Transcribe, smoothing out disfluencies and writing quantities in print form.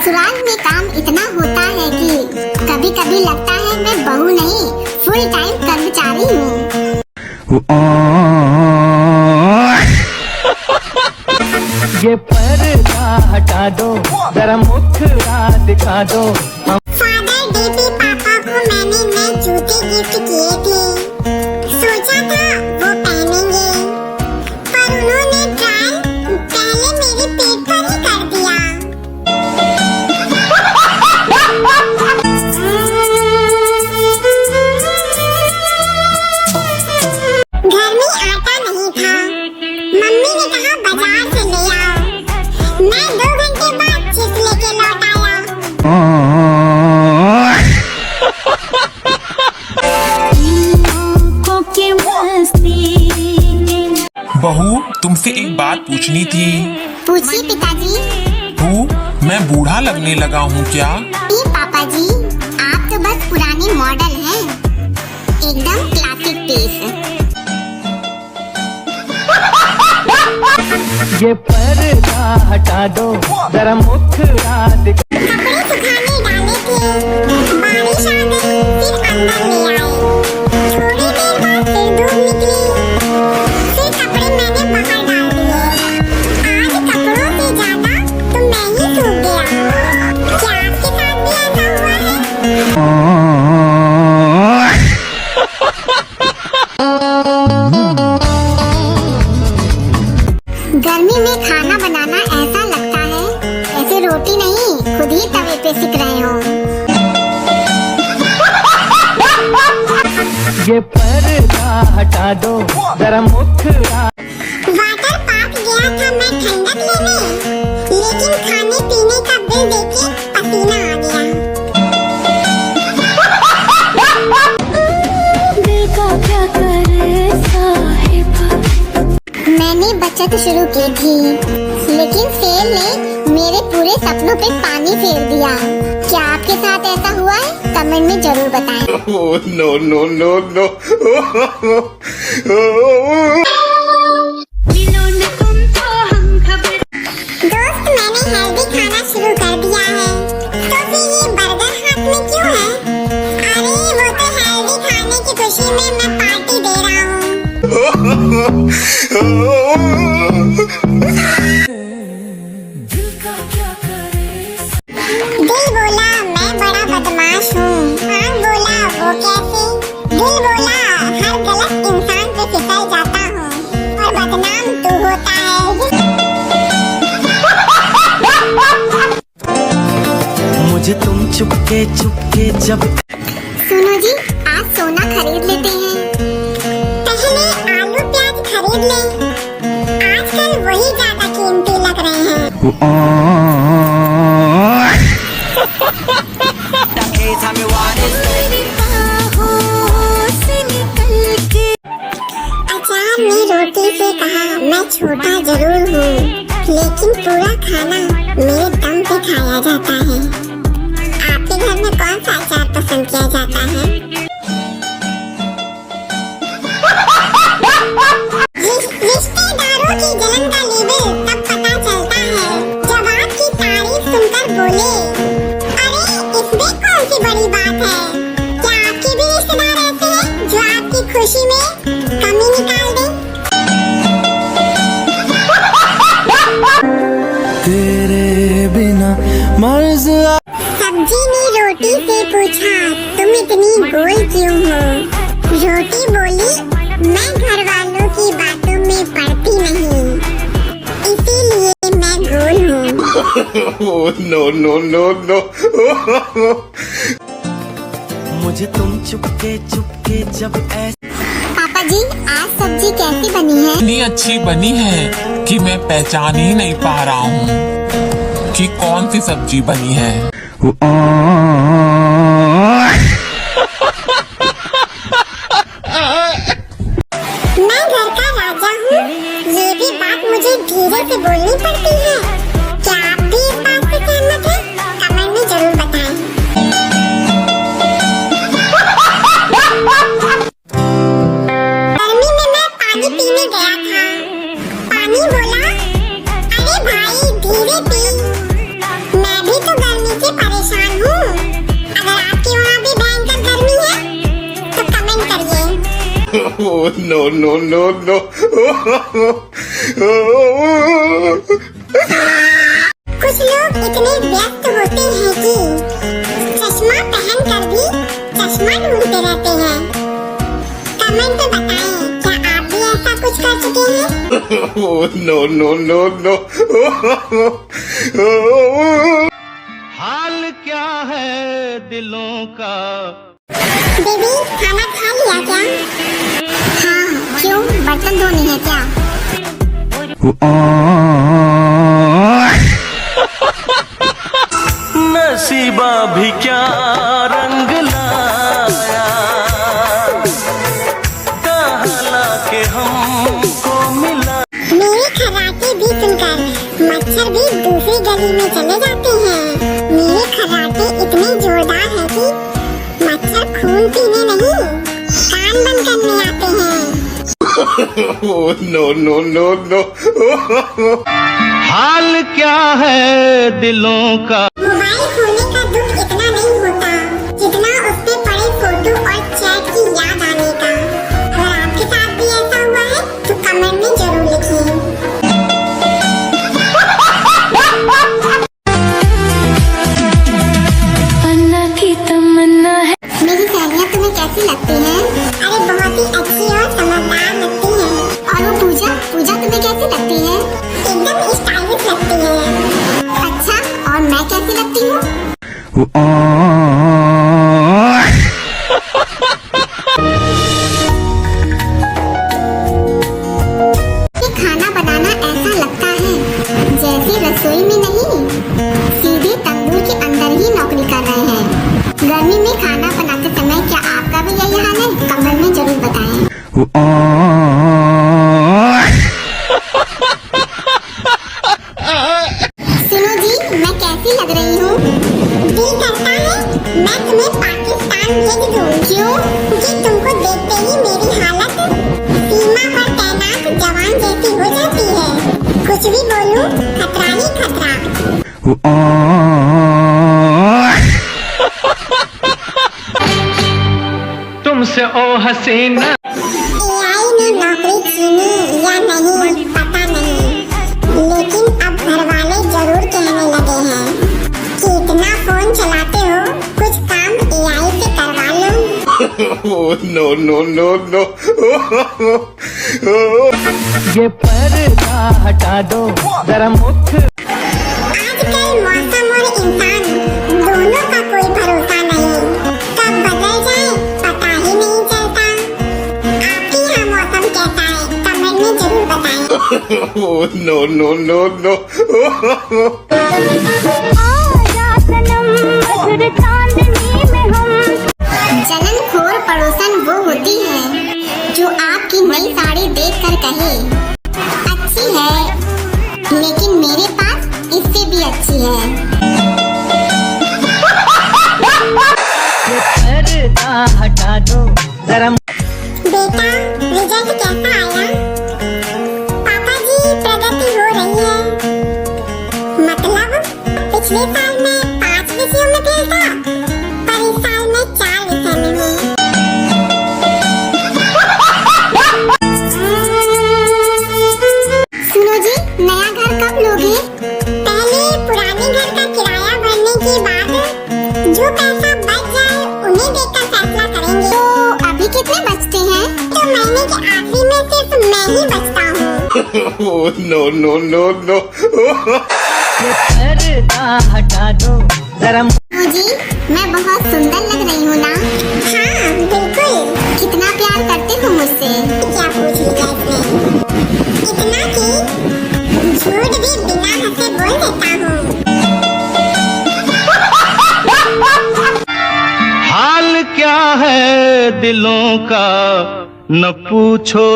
ससुराल में काम इतना होता है कि कभी कभी लगता है मैं बहू नहीं फुल टाइम कर्मचारी हूँ। ये पर्दा हटा दो, जरा मुखड़ा दिखा दो। फादर डे पे पापा को मैंने नए जूते गिफ्ट किए थे। सोचा था वो पहनेंगे, पर उन्होंने ट्रायल पहले मेरे पेट पर ही कर दिया। घर में आटा नहीं था, मम्मी ने कहा बाजार से ले आओ। मैं 2 घंटे बाद चिप्स लेके लौट आया। बहू, तुमसे एक बात पूछनी थी। पूछिए पिताजी। तू मैं बूढ़ा लगने लगा हूँ क्या? नहीं पापा जी, आप तो बस पुराने मॉडल हैं, एकदम क्लासिक पीस। ये पर्दा हटा दो, जरा मुखड़ा दिखा। कपड़े सुखाने डाले थे, बारिश आ गई, फिर अंदर ले आए। थोड़ी देर बाद फिर धूप निकली, फिर कपड़े मैंने बाहर डाल दिए। आज कपड़ों से ज्यादा तो मैं ही सूख गया। क्या आपके साथ भी ऐसा हुआ है? गर्मी में खाना बनाना ऐसा लगता है जैसे रोटी नहीं खुद ही तवे पे सिक रहे हो। ये पर्दा हटा दो, जरा मुखड़ा। वाटर पार्क गया था मैं ठंडक लेने, लेकिन खाने पीने का बिल देके पसीना आ गया। दिल का क्या करे साहिबा। मैंने बचत शुरू की थी, लेकिन सेल ने मेरे पूरे सपनों पे पानी फेर दिया। क्या आपके साथ ऐसा हुआ है? कमेंट में जरूर बताएं। No, no, no, no. दोस्त, मैंने हेल्दी खाना शुरू कर दिया है, तो फिर ये बर्गर हाथ में क्यों है? अरे वो तो हेल्दी खाने की खुशी में मैं पार्टी दे रहा हूँ। दिल बोला मैं बड़ा बदमाश हूँ, आँख बोला वो कैसे। दिल बोला हर गलत इंसान पे फिसल जाता हूँ और बदनाम तू होता है। मुझे तुम चुपके चुपके जब। सुनो जी, आज सोना खरीद लेते हैं। पहले आलू प्याज खरीद लें, आजकल वही ज्यादा कीमती लग रहे हैं। अचार ने रोटी से कहा मैं छोटा जरूर हूँ, लेकिन पूरा खाना मेरे दम पे खाया जाता है। आपके घर में कौन सा अचार पसंद किया जाता है? रिश्तेदारों की जलन का लेवल तब पता चलता है जब आपकी तारीफ सुनकर बोले, अरे इसमें कौन सी बड़ी बात है। क्या आपके भी रिश्तेदार ऐसे हैं जो आपकी खुशी में कमी निकाल दें? तेरे बिना मर्ज। सब्जी ने रोटी से पूछा तुम इतनी गोल क्यों हो? रोटी बोली मैं घर वालों की बातों में पड़ती नहीं, इसीलिए मैं गोल हूँ। No, no, no, no. मुझे तुम चुपके चुपके जब ऐसे। पापा जी, आज सब्जी कैसी बनी है? इतनी अच्छी बनी है कि मैं पहचान ही नहीं पा रहा हूँ कि कौन सी सब्जी बनी है। मैं घर का राजा हूँ, ये भी बात मुझे धीरे से बोलनी पड़ती है। क्या आप भी इस बात से सहमत हैं? कमेंट में जरूर बताएं। गर्मी में मैं पानी पीने गया था, पानी बोला अरे भाई धीरे पी, मैं भी तो गर्मी no, no, no, no. कुछ लोग इतने व्यस्त होते हैं कि चश्मा पहन कर भी चश्मा ढूंढते रहते हैं। कमेंट में बताएं, क्या आप भी ऐसा कुछ कर चुके हैं? No, no, no, no. हाल क्या है दिलों का। बेबी खाना खा लिया क्या? हाँ, क्यों बर्तन धोने हैं क्या? नसीबा भी क्या रंग लाया, कहाँ लाके हमको मिला। मेरी खर्राटे भी सुनकर मच्छर भी दूसरी गली में चले जाते हैं। मेरे खर्राटे इतने जोरदार हैं कि मच्छर खून पीने नहीं, कान बंद करने आते हैं। No, no, no, no. हाल क्या है दिलों का। मोबाइल खोने का दुख इतना नहीं होता जितना उस पे पड़े फोटो और चैट की याद आने का। अगर आपके साथ भी ऐसा हुआ है तो कमेंट में जरूर लिखिए। अन्ना की तमन्ना है। मेरी सहेलियां तुम्हें कैसी लगती हैं? अरे बहुत ही अच्छी और समझदार लगती हैं। और वो पूजा तुम्हें कैसी लगती है? एकदम स्टाइलिश लगती है। अच्छा, और मैं कैसी लगती हूँ? ये खाना बनाना ऐसा लगता है जैसे रसोई में नहीं, सीधे तंदूर के अंदर ही नौकरी कर रहे हैं। गर्मी में खाना बनाते समय क्या आपका भी यही हाल है? कमेंट में जरूर बताएं। सुनो जी, मैं कैसी लग रही हूँ? दिल करता है मैं तुम्हें पाकिस्तान भेज दूँ। क्यों? क्योंकि तुमको देखते ही मेरी हालत सीमा पर तैनात जवान जैसी हो जाती है। कुछ भी बोलूं, खतरा ही खतरा। तुमसे ओ हसीना। AI ने नौकरी छीनी या नहीं पता नहीं, लेकिन अब घर वाले जरूर कहने लगे हैं कि इतना फोन चलाते हो, कुछ काम AI से करवा लो। No, no, no, no. ये पर्दा हटा दो जरा मुख। आजकल मौसम और इंसान दोनों का कोई भरोसा नहीं, कब बदल जाए पता ही नहीं चलता। आपके यहाँ मौसम कैसा है? कमेंट में जरूर बताएं। No, no, no, no. जलनखोर पड़ोसन वो होती है जो आपकी नई साड़ी देखकर कहे अच्छी है, लेकिन मेरे पास इससे भी अच्छी है। ये पर्दा हटा दो जरा। बेटा रिजल्ट कैसा आया? पापा जी प्रगति हो रही है। मतलब पिछले साल में 5 विषयों में फेल था, पर इस साल में 4 विषय में हूँ। सुनो जी, नया घर कब लोगे? पहले पुराने घर का किराया भरने के बाद जो पैसा बच जाए उन्हें देकर फैसला करेंगे। तो अभी कितने बचते हैं? तो महीने के आखिरी में सिर्फ मैं ही बचता हूँ। No, no, no, no. ये पर्दा हटा दो जरा। जी, मैं बहुत सुंदर लग रही हूँ ना? हाँ बिल्कुल। कितना प्यार करते हो मुझसे? क्या पूछ लिया इसने? इतना कि झूठ भी बिना हंसे बोल देता हूँ। हाल क्या है दिलों का न पूछो।